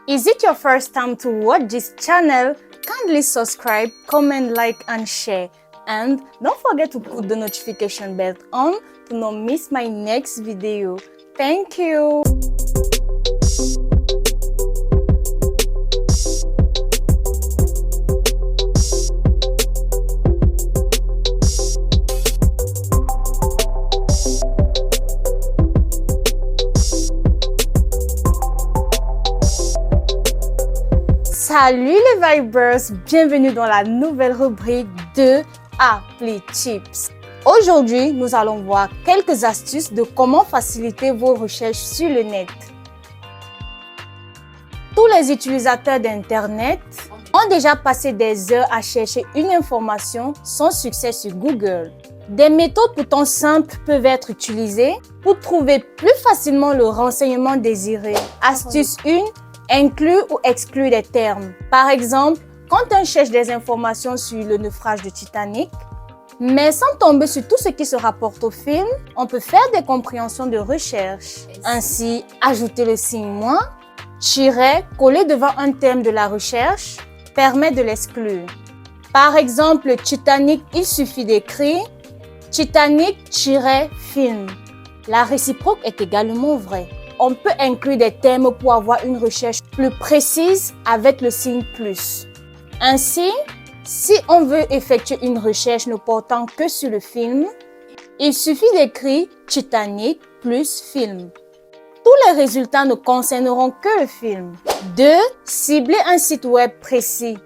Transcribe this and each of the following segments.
Is it your first time to watch this channel? Kindly subscribe, comment, like and share. And don't forget to put the notification bell on to not miss my next video. Thank you. Salut les Vibers, bienvenue dans la nouvelle rubrique de Appli Tips. Aujourd'hui, nous allons voir quelques astuces de comment faciliter vos recherches sur le net. Tous les utilisateurs d'Internet ont déjà passé des heures à chercher une information sans succès sur Google. Des méthodes pourtant simples peuvent être utilisées pour trouver plus facilement le renseignement désiré. Astuce 1. Inclure ou exclure des termes. Par exemple, quand on cherche des informations sur le naufrage de Titanic, mais sans tomber sur tout ce qui se rapporte au film, on peut faire des compréhensions de recherche. Ainsi, ajouter le signe moins, tiret, collé devant un terme de la recherche, permet de l'exclure. Par exemple, Titanic, il suffit d'écrire Titanic-film. La réciproque est également vraie. On peut inclure des termes pour avoir une recherche plus précise avec le signe plus. Ainsi, si on veut effectuer une recherche ne portant que sur le film, il suffit d'écrire Titanic plus film. Tous les résultats ne concerneront que le film. 2. Cibler un site web précis.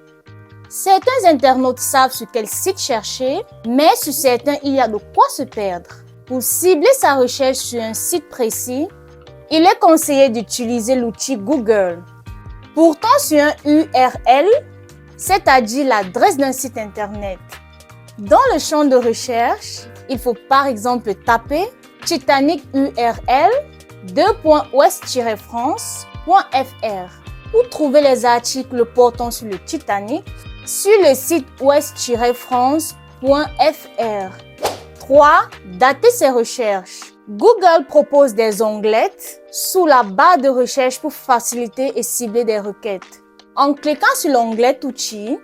Certains internautes savent sur quel site chercher, mais sur certains, il y a de quoi se perdre. Pour cibler sa recherche sur un site précis, il est conseillé d'utiliser l'outil Google. Pourtant, sur un URL, c'est-à-dire l'adresse d'un site internet. Dans le champ de recherche, il faut par exemple taper Titanic URL ouest-france.fr pour trouver les articles portant sur le Titanic sur le site ouest-france.fr. 3. Dater ses recherches. Google propose des onglets sous la barre de recherche pour faciliter et cibler des requêtes. En cliquant sur l'onglet Outils,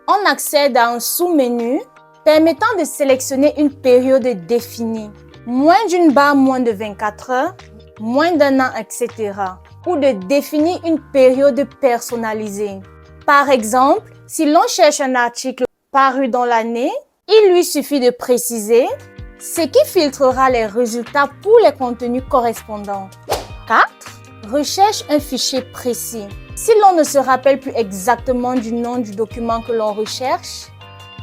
on accède à un sous-menu permettant de sélectionner une période définie, moins d'une barre, moins de 24 heures, moins d'un an, etc. ou de définir une période personnalisée. Par exemple, si l'on cherche un article paru dans l'année, il lui suffit de préciser ce qui filtrera les résultats pour les contenus correspondants. 4. Recherche un fichier précis. Si l'on ne se rappelle plus exactement du nom du document que l'on recherche,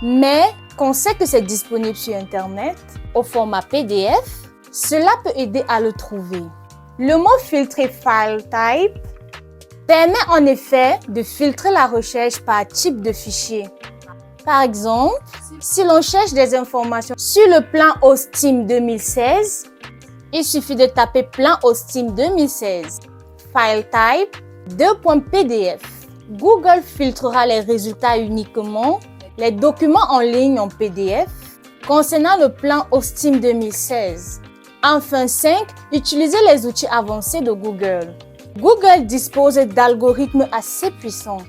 mais qu'on sait que c'est disponible sur Internet au format PDF, cela peut aider à le trouver. Le mot filtrer File Type permet en effet de filtrer la recherche par type de fichier. Par exemple, si l'on cherche des informations sur le plan Austin 2016, il suffit de taper plan Austin 2016, file type, .pdf. Google filtrera les résultats uniquement les documents en ligne en PDF concernant le plan Austin 2016. Enfin 5. Utilisez les outils avancés de Google. Google dispose d'algorithmes assez puissants.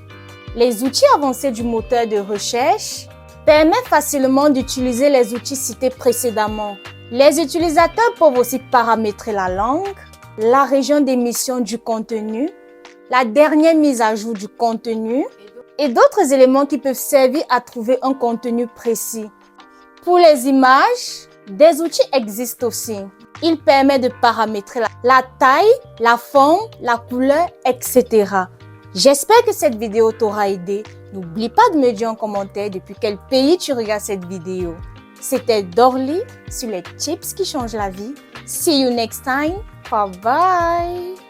Les outils avancés du moteur de recherche permettent facilement d'utiliser les outils cités précédemment. Les utilisateurs peuvent aussi paramétrer la langue, la région d'émission du contenu, la dernière mise à jour du contenu et d'autres éléments qui peuvent servir à trouver un contenu précis. Pour les images, des outils existent aussi. Ils permettent de paramétrer la taille, la forme, la couleur, etc. J'espère que cette vidéo t'aura aidé. N'oublie pas de me dire en commentaire depuis quel pays tu regardes cette vidéo. C'était Dorly sur les tips qui changent la vie. See you next time. Bye bye.